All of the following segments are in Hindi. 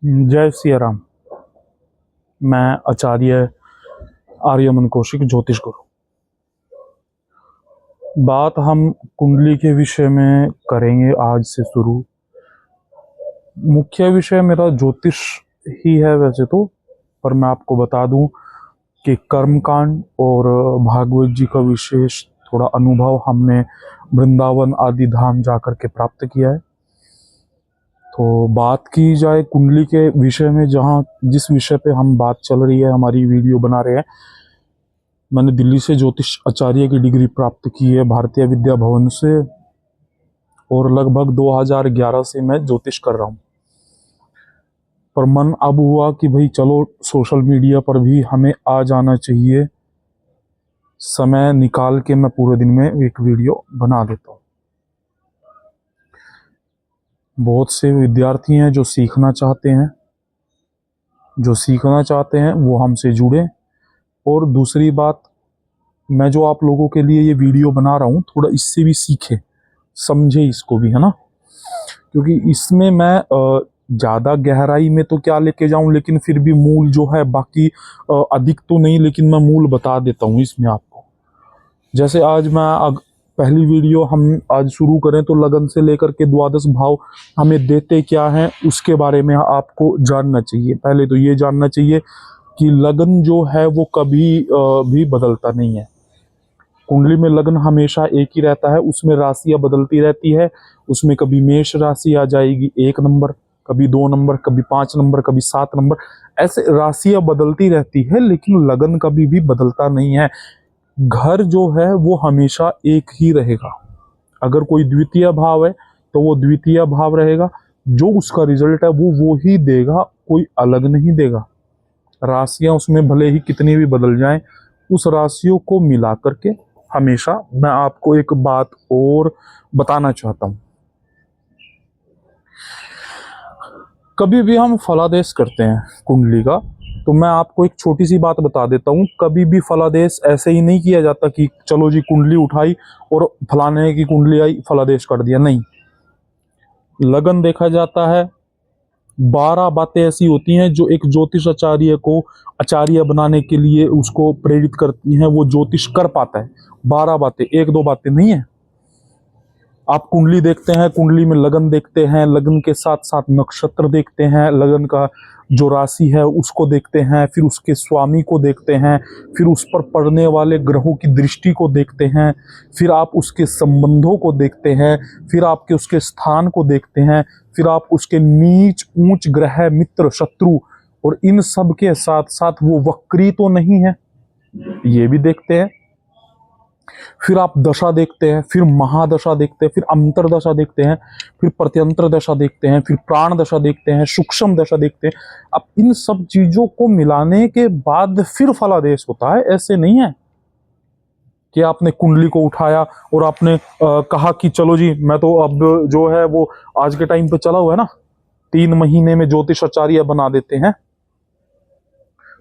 जय सिया राम। मैं आचार्य आर्यमन कौशिक, ज्योतिष गुरु। बात हम कुंडली के विषय में करेंगे आज से शुरू। मुख्य विषय मेरा ज्योतिष ही है वैसे तो, पर मैं आपको बता दूं कि कर्मकांड और भागवत जी का विशेष थोड़ा अनुभव हमने वृंदावन आदि धाम जाकर के प्राप्त किया है। तो बात की जाए कुंडली के विषय में, जहाँ जिस विषय पे हम बात चल रही है, हमारी वीडियो बना रहे हैं, मैंने दिल्ली से ज्योतिष आचार्य की डिग्री प्राप्त की है भारतीय विद्या भवन से, और लगभग 2011 से मैं ज्योतिष कर रहा हूँ। पर मन अब हुआ कि भाई चलो सोशल मीडिया पर भी हमें आ जाना चाहिए, समय निकाल के मैं पूरे दिन में एक वीडियो बना देता हूँ। बहुत से विद्यार्थी हैं जो सीखना चाहते हैं वो हमसे जुड़े। और दूसरी बात, मैं जो आप लोगों के लिए ये वीडियो बना रहा हूँ, थोड़ा इससे भी सीखे समझे इसको भी, है ना। क्योंकि इसमें मैं ज़्यादा गहराई में तो क्या लेके जाऊं, लेकिन फिर भी मूल जो है, बाकी अधिक तो नहीं, लेकिन मैं मूल बता देता हूं इसमें आपको। जैसे आज मैं पहली वीडियो हम आज शुरू करें तो लगन से लेकर के द्वादश भाव हमें देते क्या हैं उसके बारे में आपको जानना चाहिए। पहले तो ये जानना चाहिए कि लगन जो है वो कभी भी बदलता नहीं है। कुंडली में लग्न हमेशा एक ही रहता है, उसमें राशियां बदलती रहती है। उसमें कभी मेष राशि आ जाएगी 1 नंबर, कभी 2 नंबर, कभी 5 नंबर, कभी 7 नंबर, ऐसे राशियां बदलती रहती है, लेकिन लगन कभी भी बदलता नहीं है। घर जो है वो हमेशा एक ही रहेगा। अगर कोई द्वितीय भाव है तो वो द्वितीय भाव रहेगा, जो उसका रिजल्ट है वो ही देगा, कोई अलग नहीं देगा। राशियां उसमें भले ही कितनी भी बदल जाएं, उस राशियों को मिला करके हमेशा मैं आपको एक बात और बताना चाहता हूं। कभी भी हम फलादेश करते हैं कुंडली का, तो मैं आपको एक छोटी सी बात बता देता हूं। कभी भी फलादेश ऐसे ही नहीं किया जाता कि चलो जी कुंडली उठाई और फलाने की कुंडली आई, फलादेश कर दिया। नहीं, लगन देखा जाता है। 12 बातें ऐसी होती हैं जो एक ज्योतिष आचार्य को आचार्य बनाने के लिए उसको प्रेरित करती हैं, वो ज्योतिष कर पाता है। 12 बातें, 1-2 बातें नहीं है। आप कुंडली देखते हैं, कुंडली में लगन देखते हैं, लगन के साथ साथ नक्षत्र देखते हैं, लगन का जो राशि है उसको देखते हैं, फिर उसके स्वामी को देखते हैं, फिर उस पर पड़ने वाले ग्रहों की दृष्टि को देखते हैं, फिर आप उसके संबंधों को देखते हैं, फिर आपके उसके स्थान को देखते हैं, फिर आप उसके नीच ऊंच ग्रह मित्र शत्रु और इन सब के साथ साथ वो वक्री तो नहीं है, ये भी देखते हैं। फिर आप दशा देखते हैं, फिर महादशा देखते हैं, फिर अंतरदशा देखते हैं, फिर प्रत्यंतर दशा देखते हैं, फिर प्राण दशा देखते हैं, सूक्ष्म दशा देखते हैं। अब इन सब चीजों को मिलाने के बाद फिर फलादेश होता है। ऐसे नहीं है कि आपने कुंडली को उठाया और आपने कहा कि चलो जी मैं तो अब जो है वो आज के टाइम पे चला हुआ है ना, 3 महीने में ज्योतिष आचार्य बना देते हैं।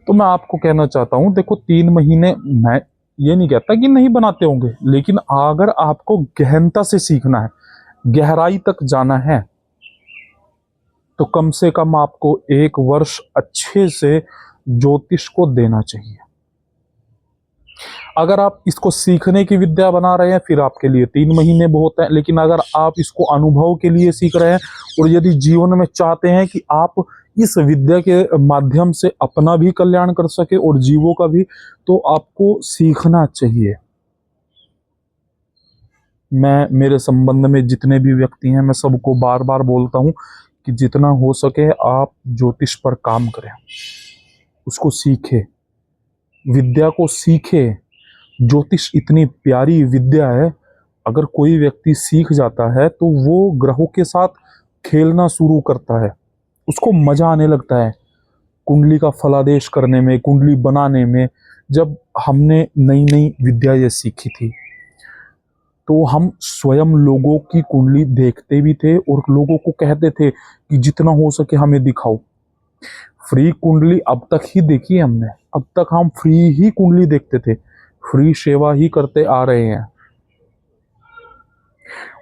तो मैं आपको कहना चाहता हूं, देखो 3 महीने, मैं ये नहीं कहता कि नहीं बनाते होंगे, लेकिन अगर आपको गहनता से सीखना है, गहराई तक जाना है, तो कम से कम आपको 1 वर्ष अच्छे से ज्योतिष को देना चाहिए। अगर आप इसको सीखने की विद्या बना रहे हैं फिर आपके लिए 3 महीने बहुत है, लेकिन अगर आप इसको अनुभव के लिए सीख रहे हैं और यदि जीवन में चाहते हैं कि आप इस विद्या के माध्यम से अपना भी कल्याण कर सके और जीवों का भी, तो आपको सीखना चाहिए। मैं मेरे संबंध में जितने भी व्यक्ति हैं, मैं सबको बार बार बोलता हूं कि जितना हो सके आप ज्योतिष पर काम करें, उसको सीखें, विद्या को सीखें। ज्योतिष इतनी प्यारी विद्या है, अगर कोई व्यक्ति सीख जाता है तो वो ग्रहों के साथ खेलना शुरू करता है, उसको मजा आने लगता है कुंडली का फलादेश करने में, कुंडली बनाने में। जब हमने नई नई विद्या ये सीखी थी तो हम स्वयं लोगों की कुंडली देखते भी थे और लोगों को कहते थे कि जितना हो सके हमें दिखाओ। फ्री कुंडली अब तक ही देखी है हमने, अब तक हम फ्री ही कुंडली देखते थे, फ्री सेवा ही करते आ रहे हैं।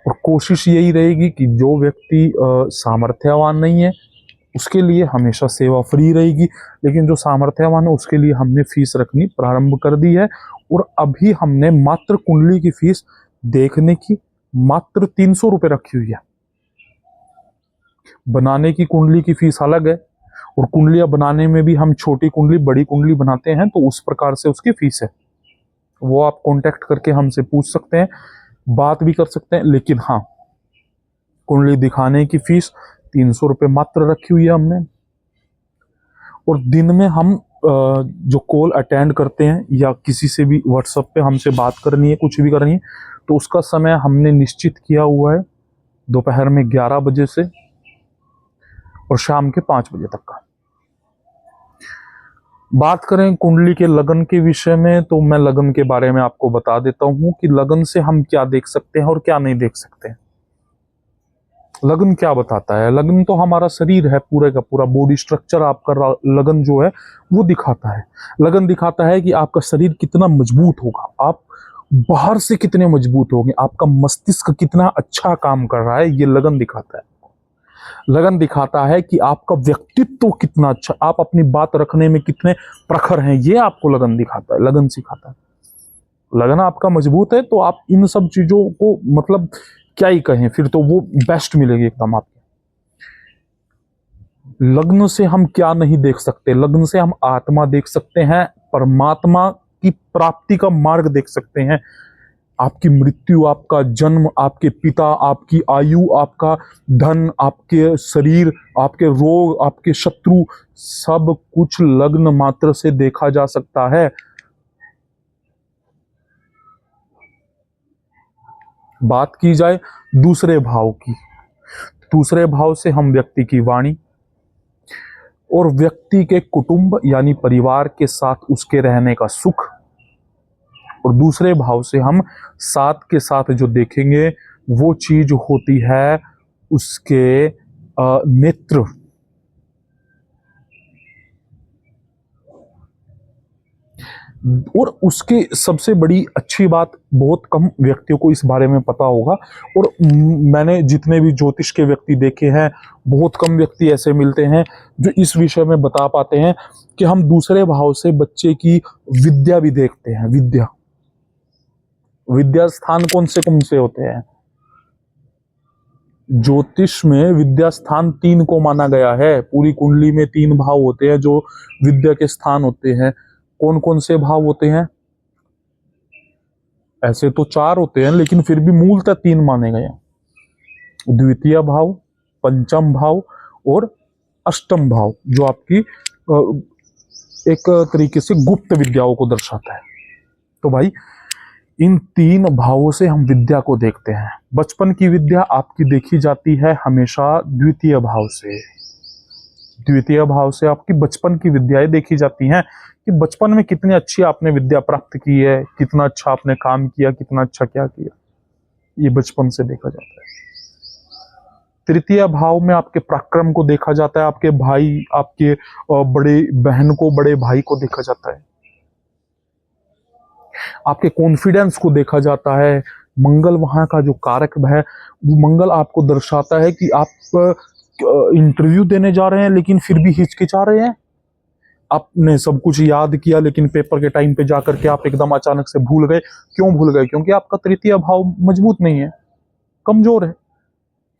और कोशिश यही रहेगी कि जो व्यक्ति सामर्थ्यवान नहीं है उसके लिए हमेशा सेवा फ्री रहेगी, लेकिन जो सामर्थ्यवान है उसके लिए हमने फीस रखनी प्रारंभ कर दी है। और अभी हमने मात्र कुंडली की फीस देखने की मात्र 300 रुपये रखी हुई है। बनाने की कुंडली की फीस अलग है, और कुंडलियां बनाने में भी हम छोटी कुंडली बड़ी कुंडली बनाते हैं, तो उस प्रकार से उसकी फीस है। वो आप कांटेक्ट करके हमसे पूछ सकते हैं, बात भी कर सकते हैं। लेकिन हाँ, कुंडली दिखाने की फीस 300 रुपये मात्र रखी हुई है हमने। और दिन में हम जो कॉल अटेंड करते हैं या किसी से भी व्हाट्सएप पे हमसे बात करनी है, कुछ भी करनी है, तो उसका समय हमने निश्चित किया हुआ है दोपहर में 11 बजे से और शाम के 5 बजे तक का। बात करें कुंडली के लगन के विषय में, तो मैं लगन के बारे में आपको बता देता हूं कि लगन से हम क्या देख सकते हैं और क्या नहीं देख सकते हैं। लगन क्या बताता है? लगन तो हमारा शरीर है, पूरे का पूरा बॉडी स्ट्रक्चर आपका लगन जो है वो दिखाता है। लगन दिखाता है कि आपका शरीर कितना मजबूत होगा, आप बाहर से कितने मजबूत होंगे, आपका मस्तिष्क कितना अच्छा काम कर रहा है, ये लगन दिखाता है। लगन दिखाता है कि आपका व्यक्तित्व कितना अच्छा, आप अपनी बात रखने में कितने प्रखर हैं, ये आपको लगन दिखाता है, लगन सिखाता है। लगन आपका मजबूत है तो आप इन सब चीजों को मतलब क्या ही कहें, फिर तो वो बेस्ट मिलेगी एकदम आपको। लग्न से हम क्या नहीं देख सकते? लग्न से हम आत्मा देख सकते हैं, परमात्मा की प्राप्ति का मार्ग देख सकते हैं, आपकी मृत्यु, आपका जन्म, आपके पिता, आपकी आयु, आपका धन, आपके शरीर, आपके रोग, आपके शत्रु, सब कुछ लग्न मात्र से देखा जा सकता है। बात की जाए दूसरे भाव की, दूसरे भाव से हम व्यक्ति की वाणी और व्यक्ति के कुटुंब यानी परिवार के साथ उसके रहने का सुख, और दूसरे भाव से हम साथ के साथ जो देखेंगे वो चीज होती है उसके नेत्र। और उसके सबसे बड़ी अच्छी बात, बहुत कम व्यक्तियों को इस बारे में पता होगा, और मैंने जितने भी ज्योतिष के व्यक्ति देखे हैं, बहुत कम व्यक्ति ऐसे मिलते हैं जो इस विषय में बता पाते हैं कि हम दूसरे भाव से बच्चे की विद्या भी देखते हैं। विद्या, विद्या स्थान कौन से होते हैं? ज्योतिष में विद्या स्थान 3 को माना गया है। पूरी कुंडली में 3 भाव होते हैं जो विद्या के स्थान होते हैं। कौन कौन से भाव होते हैं? ऐसे तो 4 होते हैं, लेकिन फिर भी मूलतः 3 माने गए हैं। द्वितीय भाव, पंचम भाव और अष्टम भाव, जो आपकी एक तरीके से गुप्त विद्याओं को दर्शाता है। तो भाई इन 3 भावों से हम विद्या को देखते हैं। बचपन की विद्या आपकी देखी जाती है हमेशा द्वितीय भाव से। द्वितीय भाव से आपकी बचपन की विद्याएं देखी जाती हैं कि बचपन में कितनी अच्छी आपने विद्या प्राप्त की है, कितना अच्छा आपने काम किया, कितना अच्छा क्या किया, ये बचपन से देखा जाता है। तृतीय भाव में आपके पराक्रम को देखा जाता है, आपके भाई, आपके बड़े बहन को, बड़े भाई को देखा जाता है, आपके कॉन्फिडेंस को देखा जाता है। मंगल वहां का जो कारक है, वो मंगल आपको दर्शाता है कि आप इंटरव्यू देने जा रहे हैं लेकिन फिर भी हिचकिचा रहे हैं। आपने सब कुछ याद किया लेकिन पेपर के टाइम पे जाकर के आप एकदम अचानक से भूल गए। क्यों भूल गए? क्योंकि आपका तृतीय भाव मजबूत नहीं है, कमजोर है।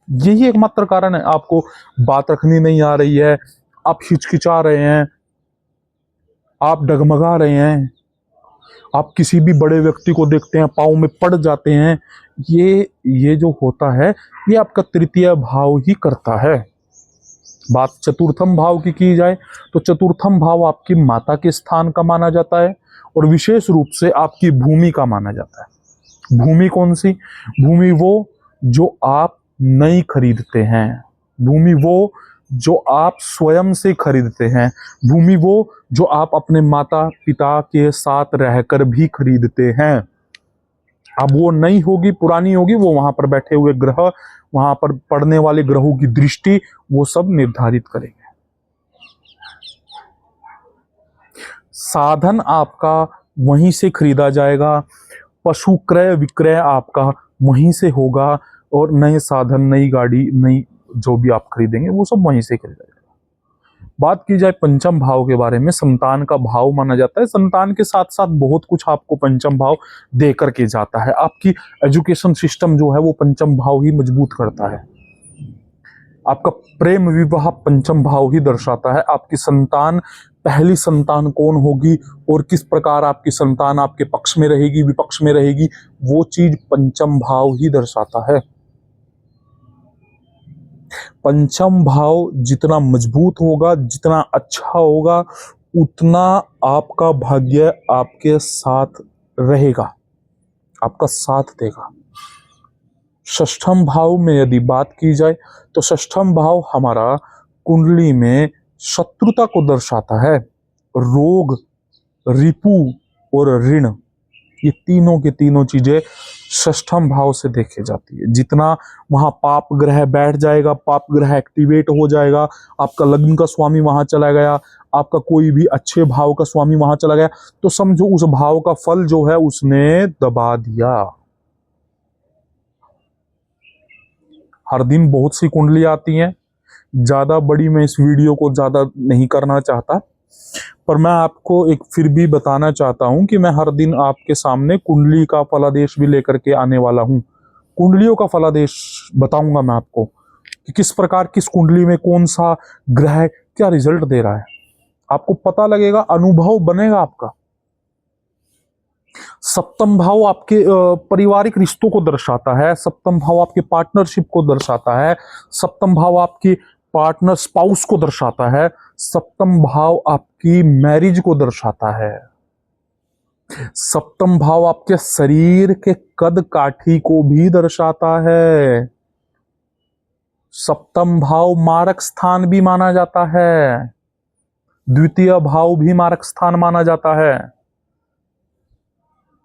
यही एकमात्र कारण है। आपको बात रखनी नहीं आ रही है, आप हिचकिचा रहे हैं, आप डगमगा रहे हैं, आप किसी भी बड़े व्यक्ति को देखते हैं पाँव में पड़ जाते हैं। ये जो होता है ये आपका तृतीय भाव ही करता है। बात चतुर्थम भाव की जाए तो चतुर्थम भाव आपकी माता के स्थान का माना जाता है, और विशेष रूप से आपकी भूमि का माना जाता है। भूमि कौन सी? भूमि वो जो आप नहीं खरीदते हैं, भूमि वो जो आप स्वयं से खरीदते हैं, भूमि वो जो आप अपने माता पिता के साथ रहकर भी खरीदते हैं। अब वो नई होगी, पुरानी होगी, वो वहां पर बैठे हुए ग्रह, वहां पर पड़ने वाले ग्रहों की दृष्टि, वो सब निर्धारित करेंगे। साधन आपका वहीं से खरीदा जाएगा, पशु क्रय विक्रय आपका वहीं से होगा, और नए साधन, नई गाड़ी, नई जो भी आप खरीदेंगे वो सब वहीं से खरीदा जाएगा। बात की जाए पंचम भाव के बारे में, संतान का भाव माना जाता है। संतान के साथ साथ बहुत कुछ आपको पंचम भाव दे करके जाता है। आपकी एजुकेशन सिस्टम जो है वो पंचम भाव ही मजबूत करता है। आपका प्रेम विवाह पंचम भाव ही दर्शाता है। आपकी संतान, पहली संतान कौन होगी और किस प्रकार आपकी संतान आपके पक्ष में रहेगी, विपक्ष में रहेगी, वो चीज पंचम भाव ही दर्शाता है। पंचम भाव जितना मजबूत होगा, जितना अच्छा होगा, उतना आपका भाग्य आपके साथ रहेगा, आपका साथ देगा। षष्ठम भाव में यदि बात की जाए तो षष्ठम भाव हमारा कुंडली में शत्रुता को दर्शाता है। रोग, रिपु और ऋण, ये तीनों की तीनों चीजें षष्ठम भाव से देखे जाती है। जितना वहां पाप ग्रह बैठ जाएगा, पाप ग्रह एक्टिवेट हो जाएगा, आपका लग्न का स्वामी वहां चला गया, आपका कोई भी अच्छे भाव का स्वामी वहां चला गया, तो समझो उस भाव का फल जो है उसने दबा दिया। हर दिन बहुत सी कुंडली आती हैं, ज्यादा बड़ी मैं इस वीडियो को ज्यादा नहीं करना चाहता, पर मैं आपको एक फिर भी बताना चाहता हूं कि मैं हर दिन आपके सामने कुंडली का फलादेश भी लेकर के आने वाला हूं। कुंडलियों का फलादेश बताऊंगा मैं आपको कि किस प्रकार किस कुंडली में कौन सा ग्रह क्या रिजल्ट दे रहा है। आपको पता लगेगा, अनुभव बनेगा आपका। सप्तम भाव आपके पारिवारिक रिश्तों को दर्शाता है। सप्तम भाव आपके पार्टनरशिप को दर्शाता है। सप्तम भाव आपकी पार्टनर स्पाउस को दर्शाता है। सप्तम भाव आपकी मैरिज को दर्शाता है। सप्तम भाव आपके शरीर के कद काठी को भी दर्शाता है। सप्तम भाव मारक स्थान भी माना जाता है। द्वितीय भाव भी मारक स्थान माना जाता है।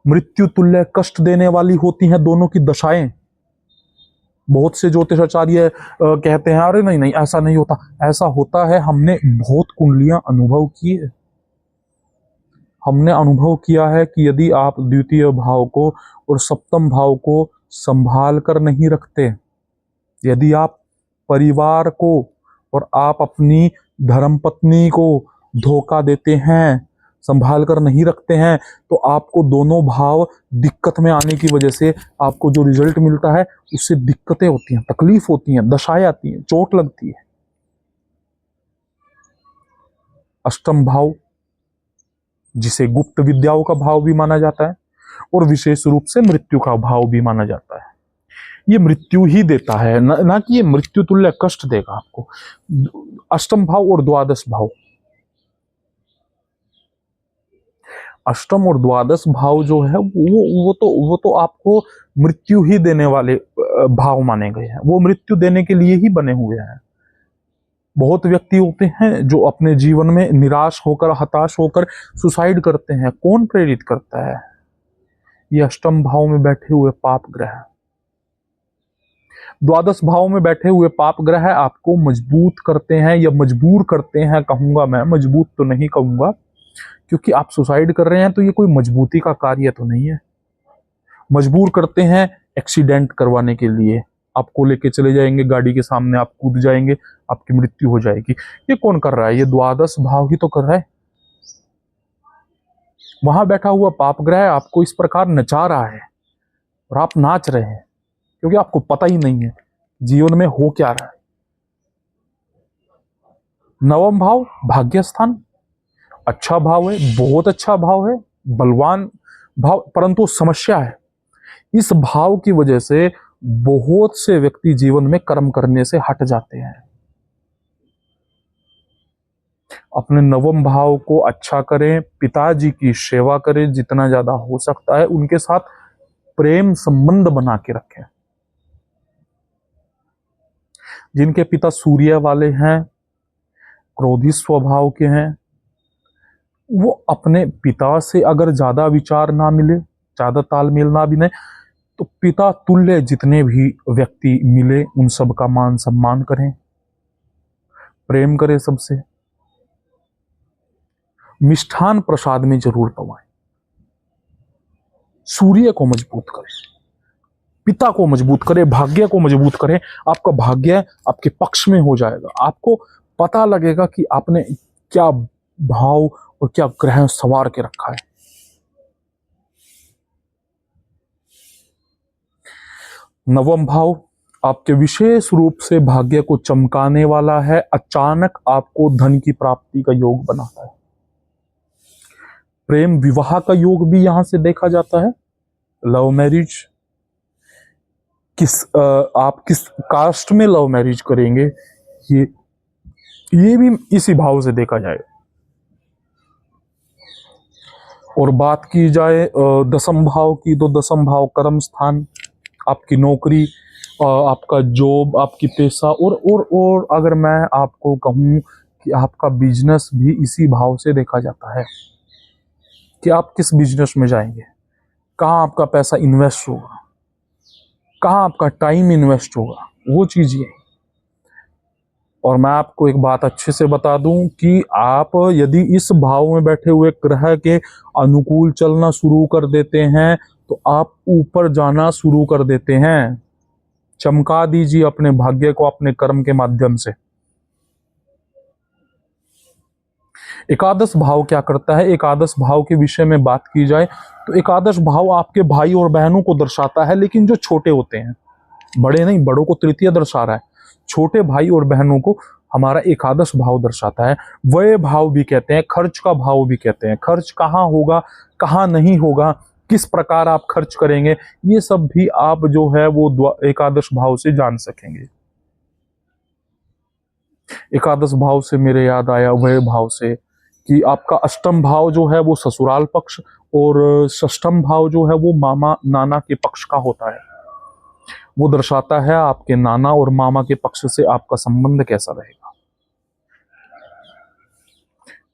मृत्यु तुल्य कष्ट देने वाली होती हैं दोनों की दशाएं। बहुत से ज्योतिषाचार्य कहते हैं अरे नहीं नहीं ऐसा नहीं होता, ऐसा होता है। हमने बहुत कुंडलियां अनुभव की है। हमने अनुभव किया है कि यदि आप द्वितीय भाव को और सप्तम भाव को संभाल कर नहीं रखते, यदि आप परिवार को और आप अपनी धर्मपत्नी को धोखा देते हैं, संभाल कर नहीं रखते हैं, तो आपको दोनों भाव दिक्कत में आने की वजह से आपको जो रिजल्ट मिलता है उससे दिक्कतें होती हैं, तकलीफ होती हैं, दशाएं आती हैं, चोट लगती है। अष्टम भाव जिसे गुप्त विद्याओं का भाव भी माना जाता है और विशेष रूप से मृत्यु का भाव भी माना जाता है। ये मृत्यु ही देता है, ना कि ये मृत्यु तुल्य कष्ट देगा आपको। अष्टम भाव और द्वादश भाव, अष्टम और द्वादश भाव जो है वो तो आपको मृत्यु ही देने वाले भाव माने गए हैं। वो मृत्यु देने के लिए ही बने हुए हैं। बहुत व्यक्ति होते हैं जो अपने जीवन में निराश होकर, हताश होकर सुसाइड करते हैं। कौन प्रेरित करता है? ये अष्टम भाव में बैठे हुए पाप ग्रह। द्वादश भाव में बैठे हुए पाप ग्रह आपको मजबूत करते हैं या मजबूर करते हैं, कहूंगा मैं, मजबूत तो नहीं कहूंगा, क्योंकि आप सुसाइड कर रहे हैं तो ये कोई मजबूती का कार्य तो नहीं है। मजबूर करते हैं एक्सीडेंट करवाने के लिए, आपको लेके चले जाएंगे गाड़ी के सामने, आप कूद जाएंगे, आपकी मृत्यु हो जाएगी। ये कौन कर रहा है? ये द्वादश भाव ही तो कर रहा है। वहां बैठा हुआ पाप ग्रह आपको इस प्रकार नचा रहा है और आप नाच रहे हैं क्योंकि आपको पता ही नहीं है जीवन में हो क्या रहा है। नवम भाव भाग्य स्थान, अच्छा भाव है, बहुत अच्छा भाव है, बलवान भाव, परंतु समस्या है इस भाव की वजह से बहुत से व्यक्ति जीवन में कर्म करने से हट जाते हैं। अपने नवम भाव को अच्छा करें, पिताजी की सेवा करें, जितना ज्यादा हो सकता है उनके साथ प्रेम संबंध बना के रखें। जिनके पिता सूर्य वाले हैं, क्रोधी स्वभाव के हैं, वो अपने पिता से अगर ज्यादा विचार ना मिले, ज्यादा तालमेल ना बने, तो पिता तुल्य जितने भी व्यक्ति मिले उन सब का मान सम्मान करें, प्रेम करें सबसे। मिष्ठान प्रसाद में जरूर पवाएं। सूर्य को मजबूत करें, पिता को मजबूत करें, भाग्य को मजबूत करें। आपका भाग्य आपके पक्ष में हो जाएगा। आपको पता लगेगा कि आपने क्या भाव और क्या ग्रह सवार के रखा है। नवम भाव आपके विशेष रूप से भाग्य को चमकाने वाला है, अचानक आपको धन की प्राप्ति का योग बनाता है। प्रेम विवाह का योग भी यहां से देखा जाता है। लव मैरिज, आप किस कास्ट में लव मैरिज करेंगे, ये भी इसी भाव से देखा जाए। और बात की जाए दसम भाव की, तो दसम भाव कर्म स्थान, आपकी नौकरी, आपका जॉब, आपकी पैसा, और अगर मैं आपको कहूं कि आपका बिजनेस भी इसी भाव से देखा जाता है कि आप किस बिजनेस में जाएंगे, कहाँ आपका पैसा इन्वेस्ट होगा, कहाँ आपका टाइम इन्वेस्ट होगा, वो चीज ये है। और मैं आपको एक बात अच्छे से बता दूं कि आप यदि इस भाव में बैठे हुए ग्रह के अनुकूल चलना शुरू कर देते हैं तो आप ऊपर जाना शुरू कर देते हैं। चमका दीजिए अपने भाग्य को अपने कर्म के माध्यम से। एकादश भाव क्या करता है? एकादश भाव के विषय में बात की जाए तो एकादश भाव आपके भाई और बहनों को दर्शाता है, लेकिन जो छोटे होते हैं, बड़े नहीं, बड़ों को तृतीय दर्शा रहा है, छोटे भाई और बहनों को हमारा एकादश भाव दर्शाता है। व्यय भाव भी कहते हैं, खर्च का भाव भी कहते हैं। खर्च कहाँ होगा, कहाँ नहीं होगा, किस प्रकार आप खर्च करेंगे, ये सब भी आप जो है वो एकादश भाव से जान सकेंगे। एकादश भाव से मेरे याद आया व्यय भाव से कि आपका अष्टम भाव जो है वो ससुराल पक्ष और षष्ठम भाव जो है वो मामा नाना के पक्ष का होता है। वो दर्शाता है आपके नाना और मामा के पक्ष से आपका संबंध कैसा रहेगा।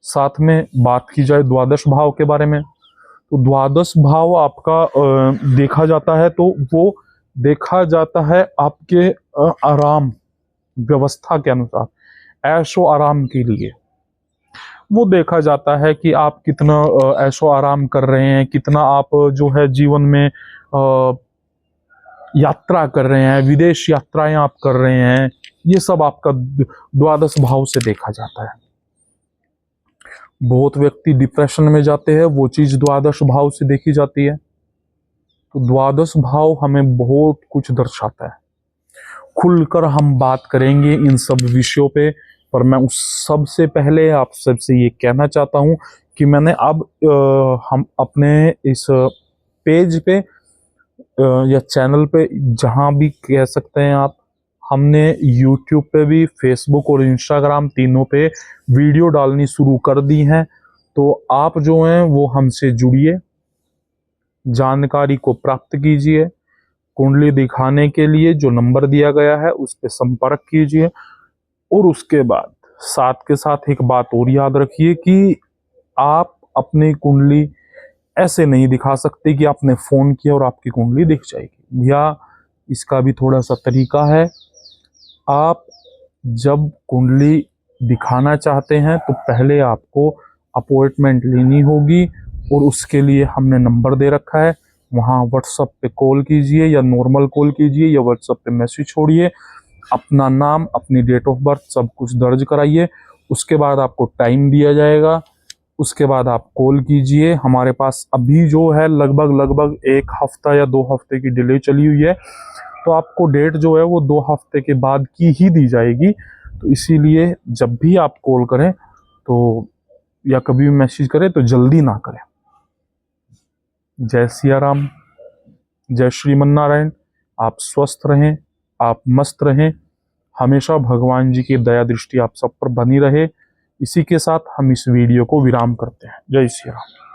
साथ में बात की जाए द्वादश भाव के बारे में, तो द्वादश भाव आपका देखा जाता है तो वो देखा जाता है आपके आराम व्यवस्था के अनुसार, ऐशो आराम के लिए। वो देखा जाता है कि आप कितना ऐशो आराम कर रहे हैं, कितना आप जो है जीवन में यात्रा कर रहे हैं, विदेश यात्राएं आप कर रहे हैं, ये सब आपका द्वादश भाव से देखा जाता है। बहुत व्यक्ति डिप्रेशन में जाते हैं, वो चीज द्वादश भाव से देखी जाती है। तो द्वादश भाव हमें बहुत कुछ दर्शाता है। खुलकर हम बात करेंगे इन सब विषयों पे, पर मैं उस सब से पहले आप सबसे ये कहना चाहता हूं कि मैंने अब हम अपने इस पेज पे या चैनल पे, जहां भी कह सकते हैं आप, हमने YouTube पे भी, Facebook और Instagram तीनों पे वीडियो डालनी शुरू कर दी हैं। तो आप जो हैं वो हमसे जुड़िए, जानकारी को प्राप्त कीजिए। कुंडली दिखाने के लिए जो नंबर दिया गया है उस पर संपर्क कीजिए। और उसके बाद साथ के साथ एक बात और याद रखिए कि आप अपनी कुंडली ऐसे नहीं दिखा सकते कि आपने फोन किया और आपकी कुंडली दिख जाएगी। भैया, इसका भी थोड़ा सा तरीका है। आप जब कुंडली दिखाना चाहते हैं तो पहले आपको अपॉइंटमेंट लेनी होगी, और उसके लिए हमने नंबर दे रखा है। वहाँ व्हाट्सएप पे कॉल कीजिए या नॉर्मल कॉल कीजिए या व्हाट्सएप पे मैसेज छोड़िए, अपना नाम, अपनी डेट ऑफ बर्थ सब कुछ दर्ज कराइए। उसके बाद आपको टाइम दिया जाएगा, उसके बाद आप कॉल कीजिए। हमारे पास अभी जो है लगभग 1 हफ्ता या 2 हफ्ते की डिले चली हुई है, तो आपको डेट जो है वो 2 हफ्ते के बाद की ही दी जाएगी। तो इसीलिए जब भी आप कॉल करें तो या कभी भी मैसेज करें तो जल्दी ना करें। जय सिया राम, जय श्रीमन नारायण। आप स्वस्थ रहें, आप मस्त रहें, हमेशा भगवान जी की दया दृष्टि आप सब पर बनी रहे। इसी के साथ हम इस वीडियो को विराम करते हैं। जय सिया राम।